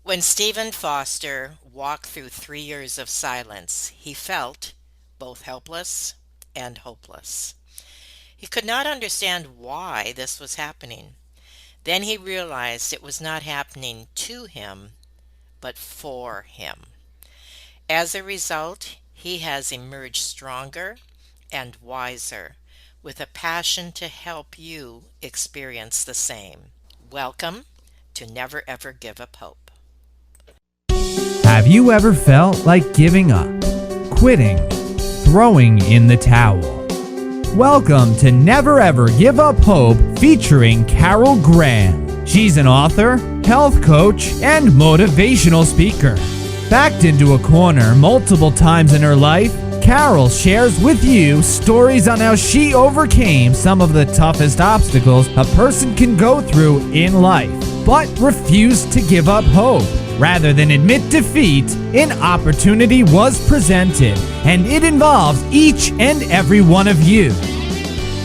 When Stephen Foster walked through 3 years of silence, he felt both helpless and hopeless. He could not understand why this was happening. Then he realized it was not happening to him, but for him. As a result, he has emerged stronger and wiser, with a passion to help you experience the same. Welcome to Never Ever Give Up Hope. Have you ever felt like giving up, quitting, throwing in the towel? Welcome to Never Ever Give Up Hope featuring Carol Graham. She's an author, health coach, and motivational speaker. Backed into a corner multiple times in her life, Carol shares with you stories on how she overcame some of the toughest obstacles a person can go through in life, but refused to give up hope. Rather than admit defeat, an opportunity was presented, and it involves each and every one of you.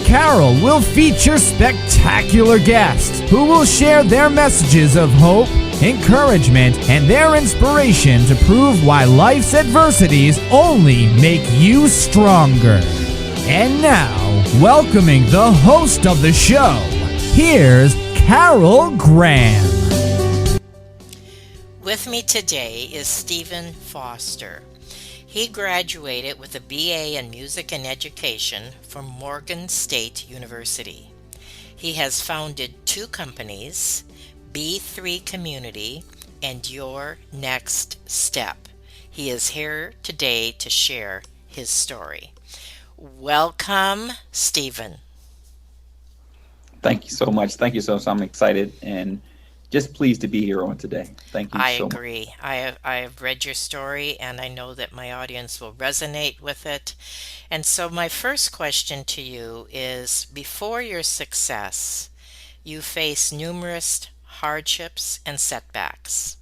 Carol will feature spectacular guests who will share their messages of hope, encouragement, and their inspiration to prove why life's adversities only make you stronger. And now, welcoming the host of the show, here's Carol Graham. With me today is Stephen Foster. He graduated with a BA in Music and Education from Morgan State University. He has founded two companies, B3 Community and Your Next Step. He is here today to share his story. Welcome, Stephen. Thank you so much. Thank you so. I'm excited and just pleased to be here on today. Thank you I so much. agree. I have read your story and I know that my audience will resonate with it. And so, my first question to you is before your success, you faced numerous hardships and setbacks.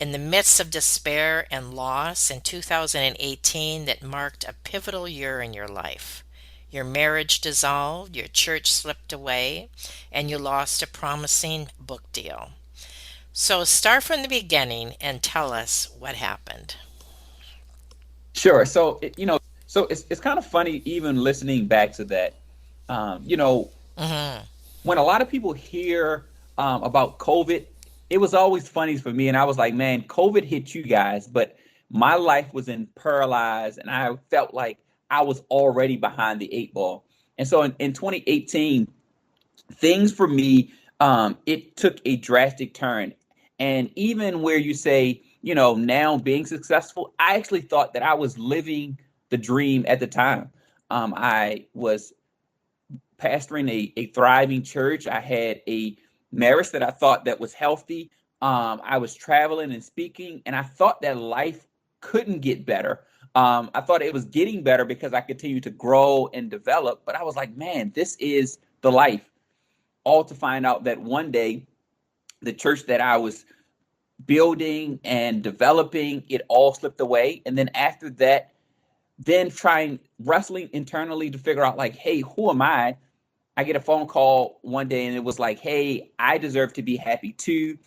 In the midst of despair and loss in 2018, that marked a pivotal year in your life. Your marriage dissolved, your church slipped away, and you lost a promising book deal. So start from the beginning and tell us what happened. Sure. So it's kind of funny even listening back to that. Um, you know, Hmm. when a lot of people hear about COVID, it was always funny for me, and I was like, man, COVID hit you guys, but my life was in paralyzed, and I felt like I was already behind the eight ball. And so in 2018, things for me, it took a drastic turn. And even where you say, now being successful, I actually thought that I was living the dream at the time. I was pastoring a thriving church. I had a marriage that I thought that was healthy. I was traveling and speaking, and I thought that life couldn't get better. I thought it was getting better because I continued to grow and develop, but I was like, man, this is the life. All to find out that one day the church that I was building and developing, it all slipped away. And then after that, then trying wrestling internally to figure out like, hey, who am I? I get a phone call one day and it was like, hey, I deserve to be happy too.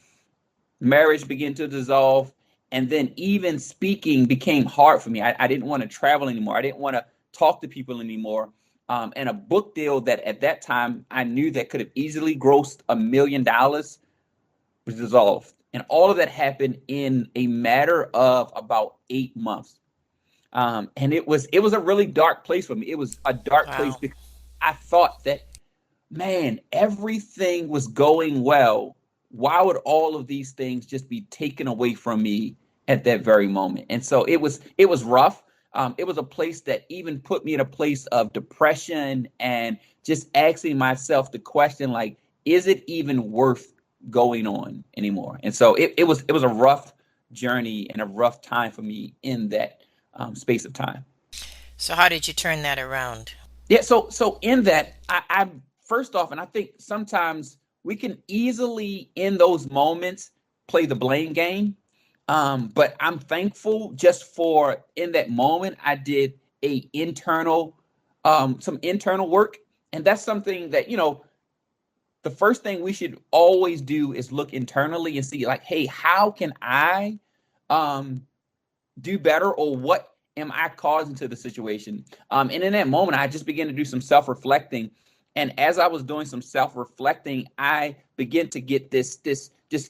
Marriage began to dissolve. And then even speaking became hard for me. I didn't want to travel anymore. I didn't want to talk to people anymore. And a book deal that at that time I knew that could have easily grossed $1 million was dissolved. And all of that happened in a matter of about 8 months. And it was a really dark place for me. It was a dark place Wow. because I thought that, man, everything was going well. Why would all of these things just be taken away from me at that very moment? And so it was rough. It was a place that even put me in a place of depression and just asking myself the question like, is it even worth going on anymore? And so it was a rough journey and a rough time for me in that space of time. So how did you turn that around? Yeah, so in that, I first off, and I think sometimes we can easily in those moments play the blame game. But I'm thankful just for in that moment I did a internal some internal work, and that's something that the first thing we should always do is look internally and see, like, hey, how can I um, do better, or what am I causing to the situation? And in that moment, I just began to do some self-reflecting. And as I was doing some self-reflecting, I began to get this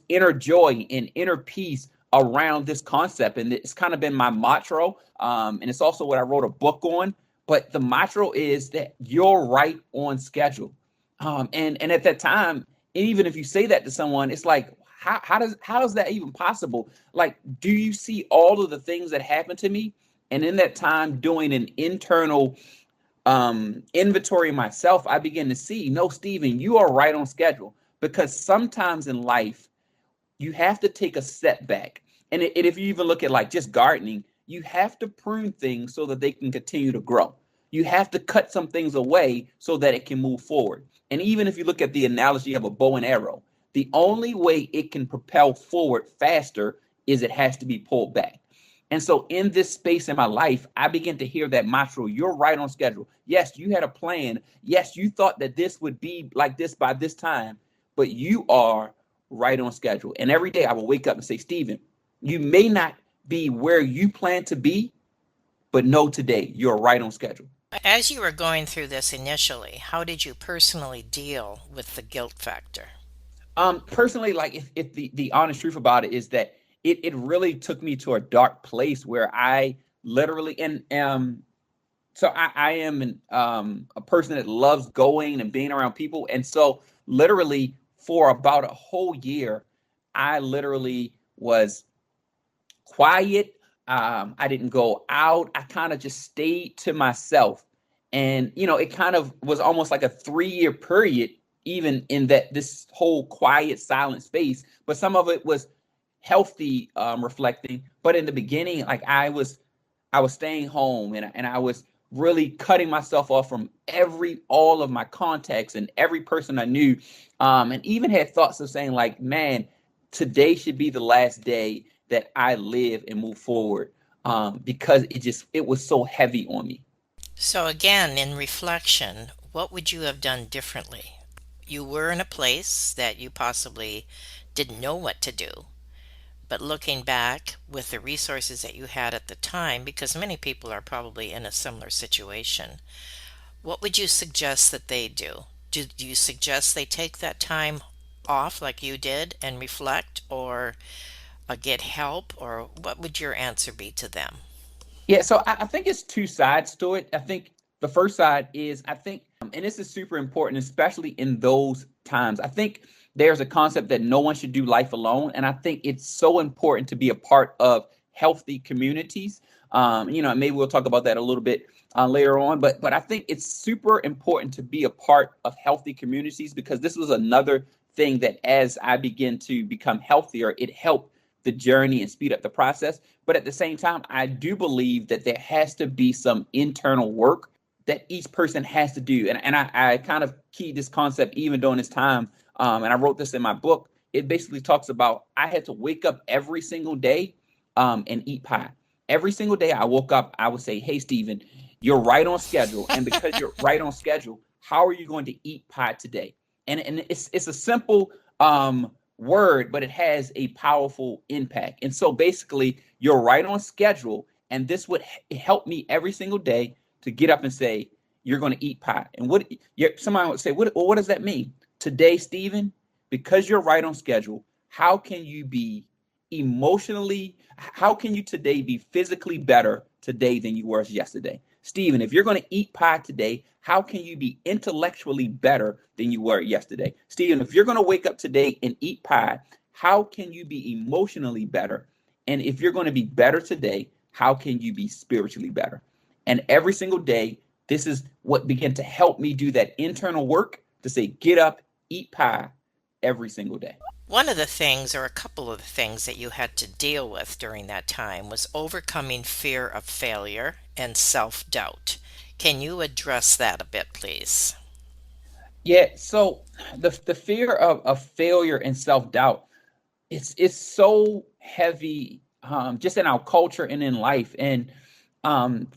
inner joy and inner peace around this concept. And it's kind of been my mantra. And it's also what I wrote a book on. But the mantra is that you're right on schedule. And at that time, even if you say that to someone, it's like, how is that even possible? Like, do you see all of the things that happened to me? And in that time, doing an internal inventory myself, I begin to see, no, Stephen, you are right on schedule. Because sometimes in life, you have to take a setback. And if you even look at like just gardening, you have to prune things so that they can continue to grow. You have to cut some things away so that it can move forward. And even if you look at the analogy of a bow and arrow, the only way it can propel forward faster is it has to be pulled back. And so in this space in my life, I began to hear that mantra, you're right on schedule. Yes, you had a plan. Yes, you thought that this would be like this by this time, but you are right on schedule. And every day I will wake up and say, Stephen, you may not be where you plan to be, but know today you're right on schedule. As you were going through this initially, how did you personally deal with the guilt factor? Personally, like if the honest truth about it is that it really took me to a dark place where I literally and so I am a person that loves going and being around people. And so literally for about a whole year, I literally was quiet. I didn't go out. I kind of just stayed to myself. And, it kind of was almost like a 3-year period, even in that this whole quiet, silent space. But some of it was healthy reflecting. But in the beginning, like I was staying home, and I was really cutting myself off from all of my contacts and every person I knew. And even had thoughts of saying like, man, today should be the last day that I live and move forward. Because it was so heavy on me. So, again, in reflection, what would you have done differently? You were in a place that you possibly didn't know what to do, but looking back with the resources that you had at the time, because many people are probably in a similar situation, what would you suggest that they do? Do you suggest they take that time off like you did and reflect, or get help, or what would your answer be to them? Yeah, so I think it's two sides to it. I think the first side is, I think, and this is super important, especially in those times. I think there's a concept that no one should do life alone. And I think it's so important to be a part of healthy communities. Maybe we'll talk about that a little bit later on. But I think it's super important to be a part of healthy communities, because this was another thing that as I begin to become healthier, it helped the journey and speed up the process. But at the same time, I do believe that there has to be some internal work that each person has to do. And I kind of keyed this concept even during this time. And I wrote this in my book. It basically talks about I had to wake up every single day and eat pie. Every single day I woke up, I would say, hey, Stephen, you're right on schedule. And because you're right on schedule, how are you going to eat pie today? And it's a simple word, but it has a powerful impact. And so basically, you're right on schedule. And this would help me every single day to get up and say, you're going to eat pie. And somebody would say, what does that mean? Today, Stephen, because you're right on schedule, how can you today be physically better today than you were yesterday? Stephen, if you're going to eat pie today, how can you be intellectually better than you were yesterday? Stephen, if you're going to wake up today and eat pie, how can you be emotionally better? And if you're going to be better today, how can you be spiritually better? And every single day, this is what began to help me do that internal work to say, get up, eat pie every single day. One of the things, or a couple of the things that you had to deal with during that time was overcoming fear of failure and self doubt. Can you address that a bit, please? Yeah, so the fear of failure and self-doubt, it's so heavy, just in our culture and in life. And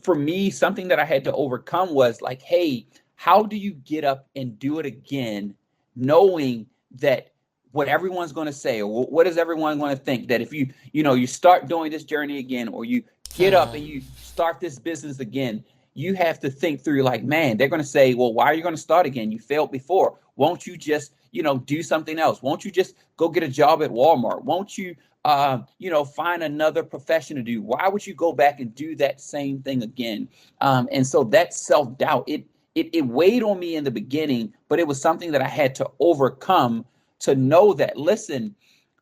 for me, something that I had to overcome was like, hey, how do you get up and do it again knowing that what everyone's going to say, or what is everyone going to think, that if you start doing this journey again, or you get up Hmm. and you start this business again, you have to think through, like, man, they're going to say, well, why are you going to start again? You failed before. Won't you just, do something else? Won't you just go get a job at Walmart? Won't you, find another profession to do? Why would you go back and do that same thing again? And so that self doubt, it weighed on me in the beginning, but it was something that I had to overcome, to know that, listen,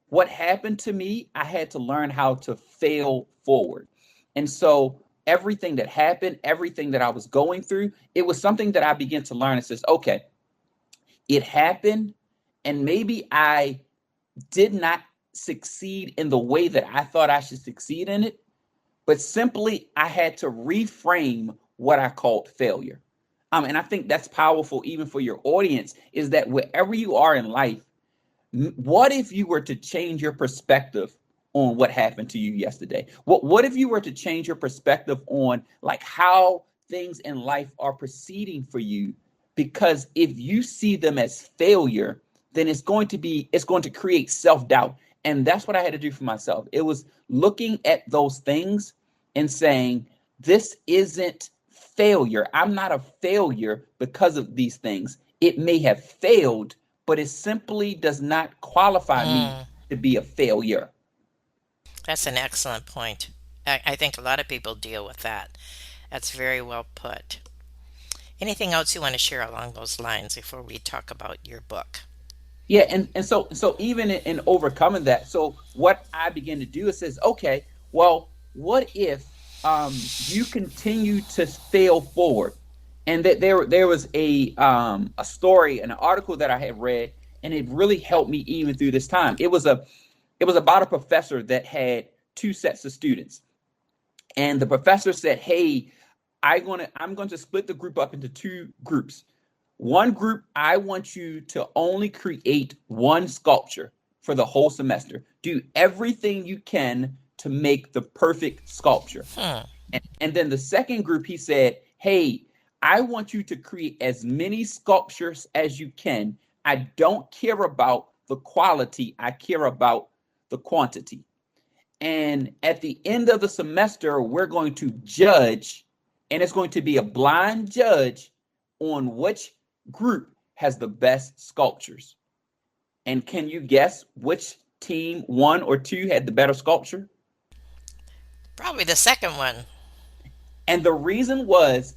what happened to me, I had to learn how to fail forward. And so everything that happened, everything that I was going through, it was something that I began to learn. It says, okay, it happened, and maybe I did not succeed in the way that I thought I should succeed in it, but simply I had to reframe what I called failure. And I think that's powerful even for your audience, is that wherever you are in life, what if you were to change your perspective on what happened to you yesterday? What if you were to change your perspective on, like, how things in life are proceeding for you? Because if you see them as failure, then it's going to create self-doubt. And that's what I had to do for myself. It was looking at those things and saying, this isn't failure. I'm not a failure because of these things. It may have failed, but it simply does not qualify me Mm, to be a failure. that's an excellent point. I think a lot of people deal with that. That's very well put. Anything else you want to share along those lines before we talk about your book? Yeah, and so even in overcoming that, so what I begin to do is says, okay, well, what if you continue to fail forward? And that there was a story, an article that I had read, and it really helped me even through this time. It was about a professor that had two sets of students, and the professor said, hey, I'm going to split the group up into two groups. One group, I want you to only create one sculpture for the whole semester. Do everything you can to make the perfect sculpture. Hmm. And then the second group, he said, hey, I want you to create as many sculptures as you can. I don't care about the quality, I care about the quantity. And at the end of the semester, we're going to judge, and it's going to be a blind judge on which group has the best sculptures. And can you guess which team, one or two, had the better sculpture? Probably the second one. And the reason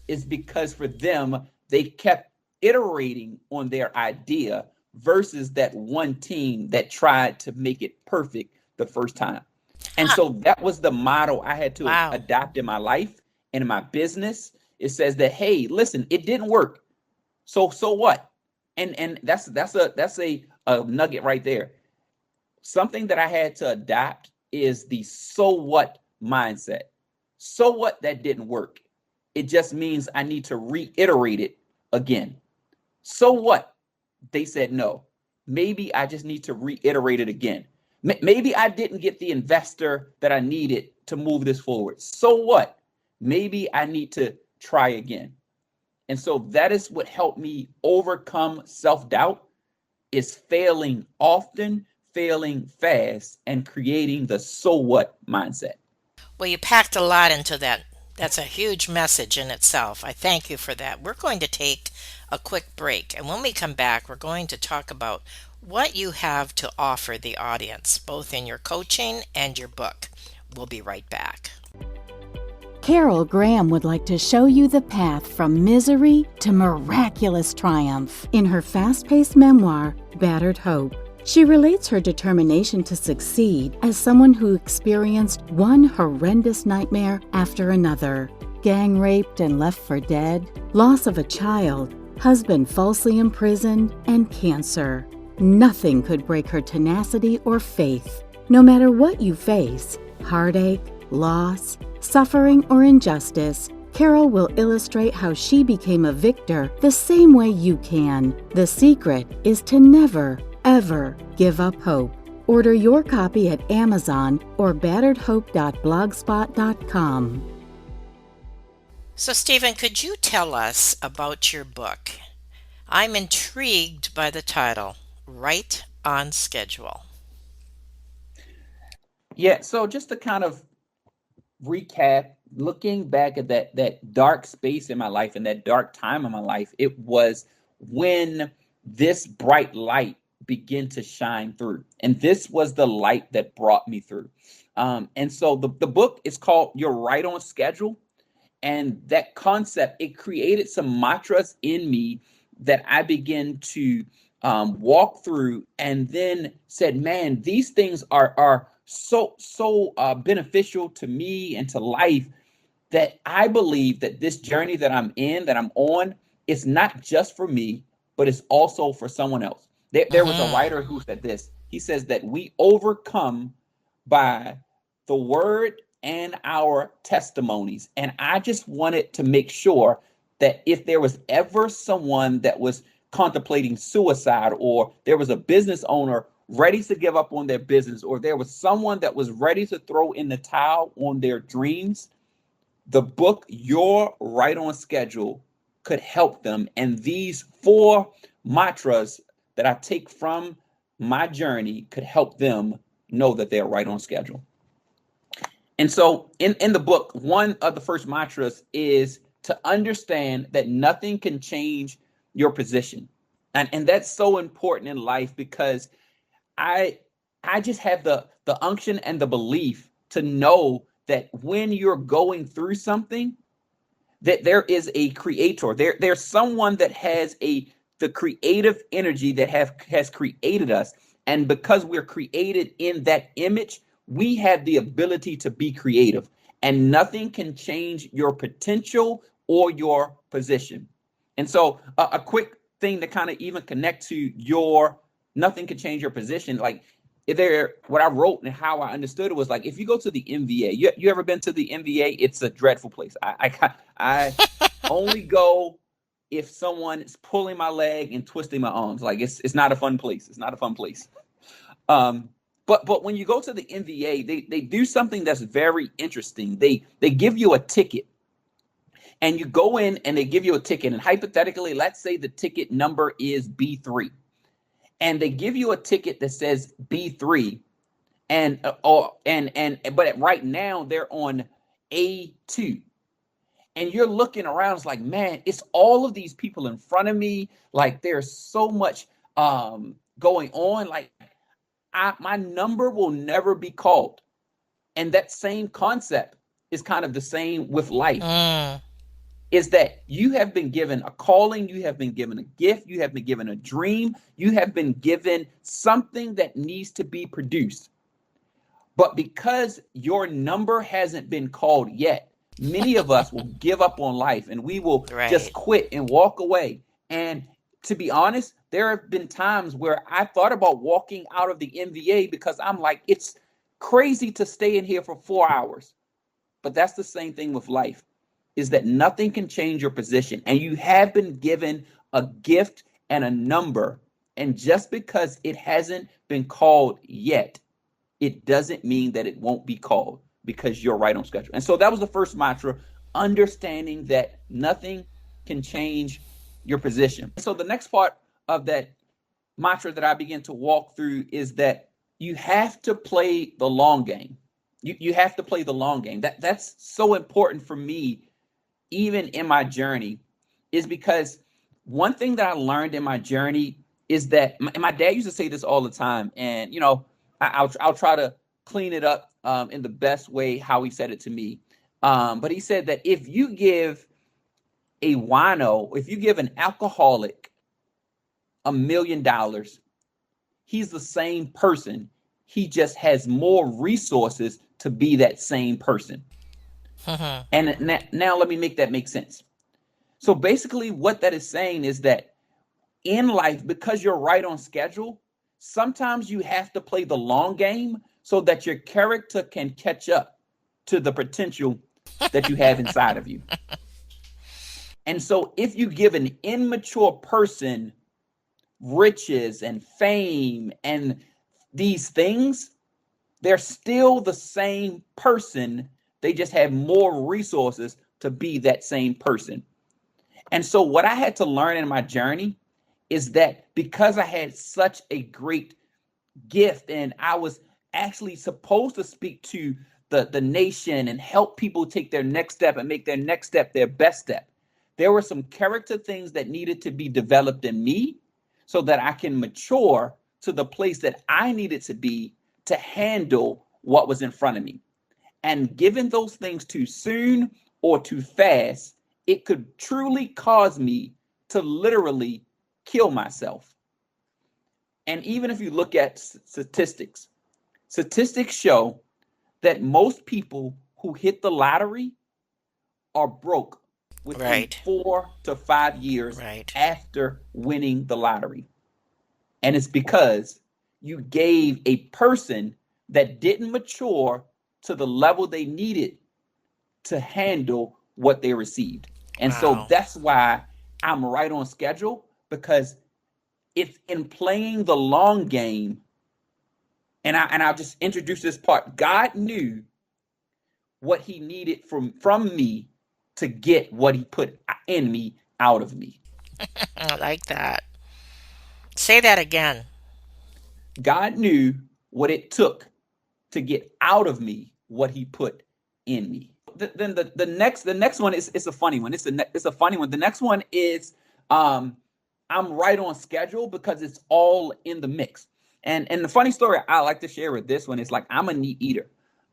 is because for them, they kept iterating on their idea versus that one team that tried to make it perfect the first time. And Ha! so that was the model I had to Wow. adapt in my life and in my business. It says that, hey, listen, it didn't work. So what? And that's a nugget right there. Something that I had to adapt is the so what mindset. So what that didn't work? It just means I need to reiterate it again. So what? They said no. Maybe I just need to reiterate it again. Maybe I didn't get the investor that I needed to move this forward. So what? Maybe I need to try again. And so that is what helped me overcome self-doubt, is failing often, failing fast, and creating the so what mindset. Well, you packed a lot into that. That's a huge message in itself. I thank you for that. We're going to take a quick break, and when we come back, we're going to talk about what you have to offer the audience, both in your coaching and your book. We'll be right back. Carol Graham would like to show you the path from misery to miraculous triumph in her fast-paced memoir, Battered Hope. She relates her determination to succeed as someone who experienced one horrendous nightmare after another: gang raped and left for dead, loss of a child, husband falsely imprisoned, and cancer. Nothing could break her tenacity or faith. No matter what you face, heartache, loss, suffering, or injustice, Carol will illustrate how she became a victor the same way you can. The secret is to never, ever give up hope. Order your copy at Amazon or batteredhope.blogspot.com. So, Stephen, could you tell us about your book? I'm intrigued by the title, Right on Schedule. Yeah, so just to kind of recap, looking back at that dark space in my life and that dark time in my life, it was when this bright light began to shine through. And this was the light that brought me through. And so the book is called You're Right on Schedule. And that concept, it created some mantras in me that I began to walk through, and then said, man, these things are so beneficial to me and to life, that I believe that this journey that I'm in, that I'm on, is not just for me, but it's also for someone else. There was a Hmm. writer who said this. He says that we overcome by the word and our testimonies. And I just wanted to make sure that if there was ever someone that was contemplating suicide, or there was a business owner ready to give up on their business, or there was someone that was ready to throw in the towel on their dreams, the book You're Right on Schedule could help them. And these four mantras that I take from my journey could help them know that they're right on schedule. And so in the book, one of the first mantras is to understand that nothing can change your position. And that's so important in life, because I I just have the unction and the belief to know that when you're going through something, that there is a creator. There's someone that has the creative energy that has created us. And because we're created in that image, we have the ability to be creative. And nothing can change your potential or your position. And so a quick thing to kind of even connect to your nothing can change your position. Like, there, what I wrote and how I understood it was like, if you go to the MVA, you ever been to the MVA? It's a dreadful place. I only go if someone is pulling my leg and twisting my arms. Like, it's not a fun place. It's not a fun place. Um, but when you go to the MVA, they do something that's very interesting. They give you a ticket, and you go in and they give you a ticket. And hypothetically, let's say the ticket number is B3, and they give you a ticket that says B3, and but right now they're on A2, and you're looking around. It's like, man, it's all of these people in front of me. Like, there's so much going on. Like, my number will never be called. And that same concept is kind of the same with life. Mm. Is that you have been given a calling, you have been given a gift, you have been given a dream, you have been given something that needs to be produced. But because your number hasn't been called yet, many of us will give up on life, and we will just Right. quit and walk away. And to be honest, there have been times where I thought about walking out of the MVA, because I'm like, it's crazy to stay in here for 4 hours. But that's the same thing with life, is that nothing can change your position. And you have been given a gift and a number. And just because it hasn't been called yet, it doesn't mean that it won't be called, because you're right on schedule. And so that was the first mantra, understanding that nothing can change your position. So the next part of that mantra that I begin to walk through is that you have to play the long game. You have to play the long game. That's so important for me, even in my journey, is because one thing that I learned in my journey is that my dad used to say this all the time, and I'll try to clean it up in the best way how he said it to me. But he said that if you give a wino, if you give an alcoholic $1 million, he's the same person. He just has more resources to be that same person. Mhm. And now let me make that make sense. So basically, what that is saying is that in life, because you're right on schedule, sometimes you have to play the long game so that your character can catch up to the potential that you have inside of you. And so if you give an immature person riches and fame and these things, they're still the same person. They just have more resources to be that same person. And so what I had to learn in my journey is that because I had such a great gift and I was actually supposed to speak to the nation and help people take their next step and make their next step their best step, there were some character things that needed to be developed in me so that I can mature to the place that I needed to be to handle what was in front of me. And given those things too soon or too fast, it could truly cause me to literally kill myself. And even if you look at statistics, statistics show that most people who hit the lottery are broke within Right. 4 to 5 years Right. after winning the lottery. And it's because you gave a person that didn't mature to the level they needed to handle what they received. And so Wow. that's why I'm right on schedule, because it's in playing the long game. And I'll just introduce this part. God knew what he needed from me to get what he put in me out of me. I like that. Say that again. God knew what it took to get out of me what he put in me. Then the next one is a funny one. It's a funny one. The next one is I'm right on schedule because it's all in the mix. And the funny story I like to share with this one is like I'm a neat eater.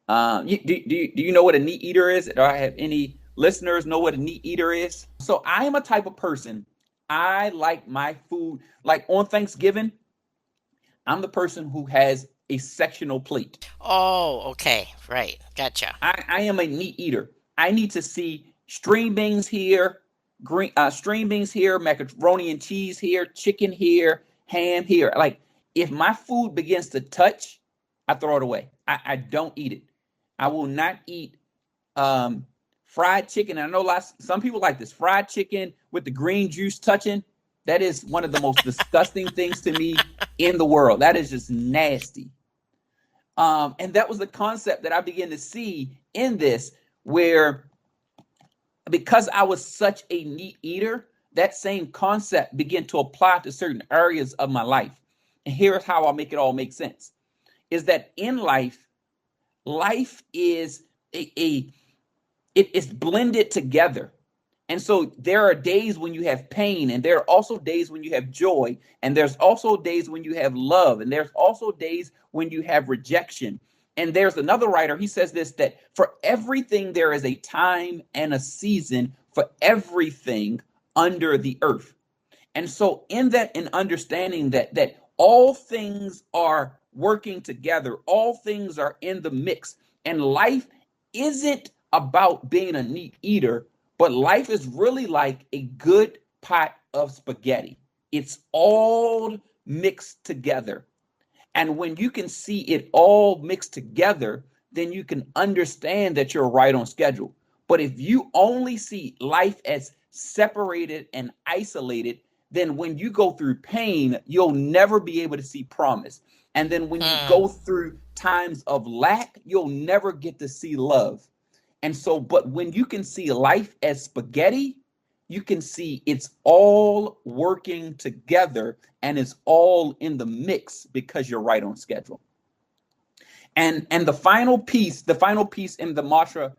Do you know what a neat eater is? Do I have any listeners know what a neat eater is? So I am a type of person. I like my food like on Thanksgiving. I'm the person who has a sectional plate. Oh, okay. Right. Gotcha. I am a meat eater. I need to see string beans here, string beans here, macaroni and cheese here, chicken here, ham here. Like if my food begins to touch, I throw it away. I don't eat it. I will not eat fried chicken. And I know some people like this fried chicken with the green juice touching. That is one of the most disgusting things to me in the world. That is just nasty. And that was the concept that I began to see in this, where because I was such a neat eater, that same concept began to apply to certain areas of my life. And here's how I'll make it all make sense: is that in life, life is it's blended together. And so there are days when you have pain, and there are also days when you have joy, and there's also days when you have love, and there's also days when you have rejection. And there's another writer, he says this, that for everything there is a time and a season for everything under the earth. And so in that, in understanding that all things are working together, all things are in the mix, and life isn't about being a neat eater, but life is really like a good pot of spaghetti. It's all mixed together. And when you can see it all mixed together, then you can understand that you're right on schedule. But if you only see life as separated and isolated, then when you go through pain, you'll never be able to see promise. And then when you Hmm. go through times of lack, you'll never get to see love. And so, but when you can see life as spaghetti, you can see it's all working together and it's all in the mix because you're right on schedule. And the final piece in the mantra,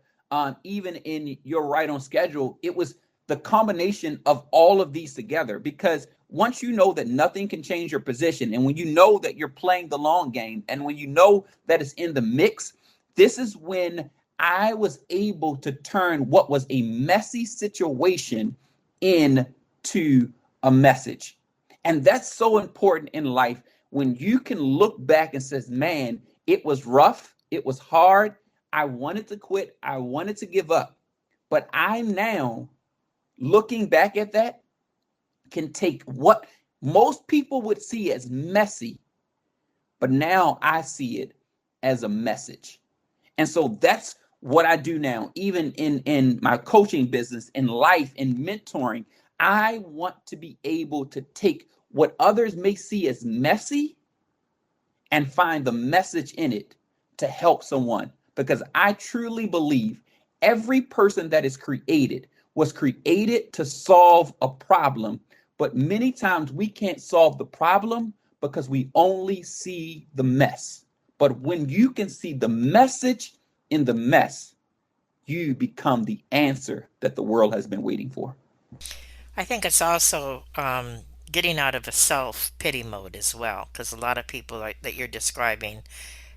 even in your right on schedule, it was the combination of all of these together. Because once you know that nothing can change your position, and when you know that you're playing the long game, and when you know that it's in the mix, this is when I was able to turn what was a messy situation into a message. And that's so important in life, when you can look back and says, man, it was rough, it was hard, I wanted to quit, I wanted to give up. But I now, looking back at that, can take what most people would see as messy, but now I see it as a message. And so that's what I do now, even in my coaching business, in life, in mentoring. I want to be able to take what others may see as messy and find the message in it to help someone. Because I truly believe every person that is created was created to solve a problem, but many times we can't solve the problem because we only see the mess. But when you can see the message in the mess, you become the answer that the world has been waiting for. I think it's also getting out of a self-pity mode as well, because a lot of people that you're describing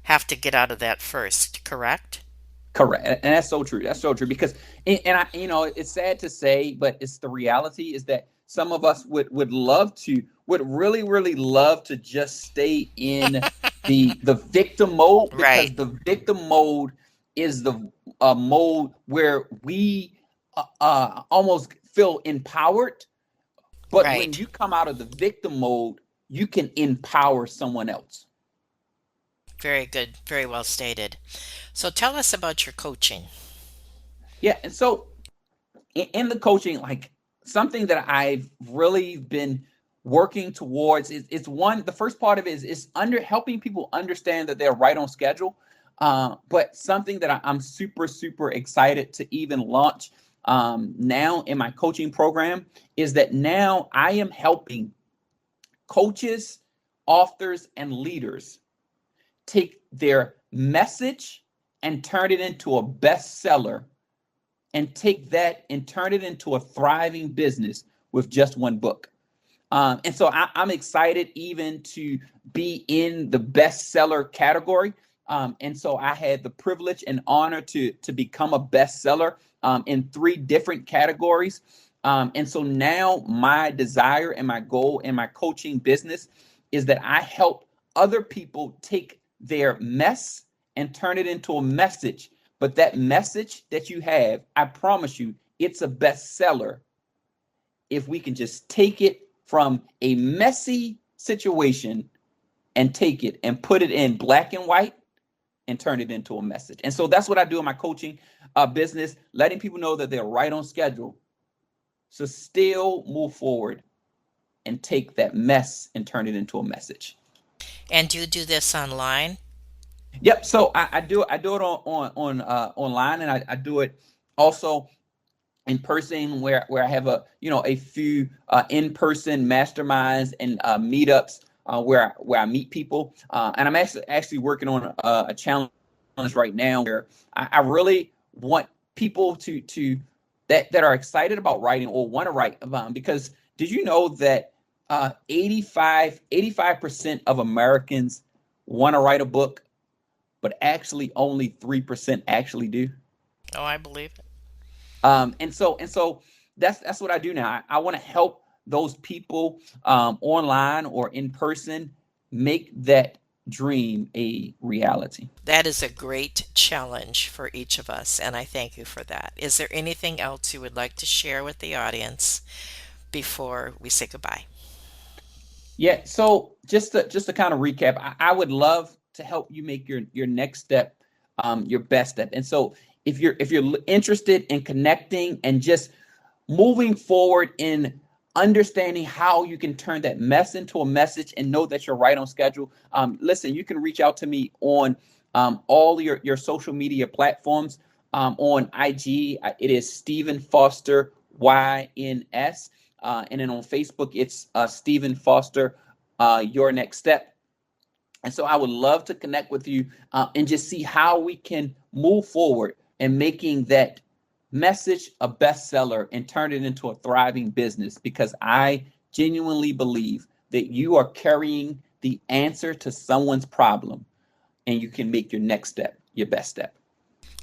have to get out of that first, correct? Correct. And that's so true. That's so true because, and I, it's sad to say, but it's the reality is that some of us would really, really love to just stay in the victim mode, because Right, the victim mode is the mode where we almost feel empowered. But when right. you come out of the victim mode, you can empower someone else. Very good. Very well stated. So tell us about your coaching. Yeah. And so in the coaching, like something that I've really been working towards is one, the first part of it is under helping people understand that they're right on schedule. But something that I'm super, super excited to even launch now in my coaching program is that now I am helping coaches, authors, and leaders take their message and turn it into a bestseller, and take that and turn it into a thriving business with just one book. And so I'm excited even to be in the bestseller category. And so I had the privilege and honor to become a bestseller in 3 different categories. And so now my desire and my goal in my coaching business is that I help other people take their mess and turn it into a message. But that message that you have, I promise you, it's a bestseller if we can just take it from a messy situation and take it and put it in black and white and turn it into a message. And so that's what I do in my coaching business, letting people know that they're right on schedule. So still move forward and take that mess and turn it into a message. And do you do this online? Yep. So I do it on online, and I do it also in person where I have a few in-person masterminds and meetups where I meet people, and I'm actually working on a challenge right now where I really want people to that are excited about writing or want to write about, because did you know that 85% of Americans want to write a book, but actually only 3% actually do? Oh, I believe it. And so that's what I do now. I want to help those people online or in person make that dream a reality. That is a great challenge for each of us, and I thank you for that. Is there anything else you would like to share with the audience before we say goodbye? Yeah. So just to kind of recap, I would love to help you make your next step your best step. And so if you're interested in connecting and just moving forward in understanding how you can turn that mess into a message and know that you're right on schedule, listen, you can reach out to me on all your social media platforms. On IG, it is Stephen Foster YNS. And then on Facebook, it's Stephen Foster, Your Next Step. And so I would love to connect with you and just see how we can move forward and making that message a bestseller and turn it into a thriving business, because I genuinely believe that you are carrying the answer to someone's problem, and you can make your next step your best step.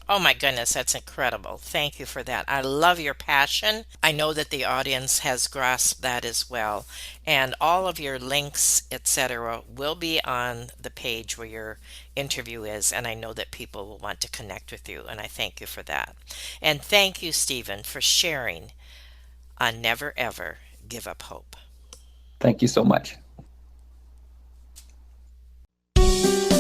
Oh my goodness, that's incredible. Thank you for that. I love your passion. I know that the audience has grasped that as well. And all of your links, etc., will be on the page where your interview is. And I know that people will want to connect with you. And I thank you for that. And thank you, Stephen, for sharing on Never Ever Give Up Hope. Thank you so much.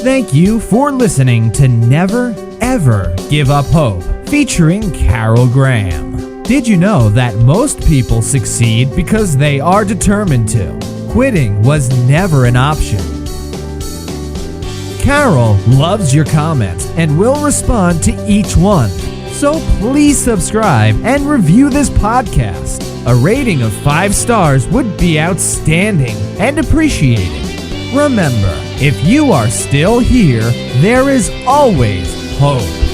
Thank you for listening to Never Ever Give Up Hope, featuring Carol Graham. Did you know that most people succeed because they are determined to? Quitting was never an option. Carol loves your comments and will respond to each one. So please subscribe and review this podcast. A rating of 5 stars would be outstanding and appreciated. Remember, if you are still here, there is always hope.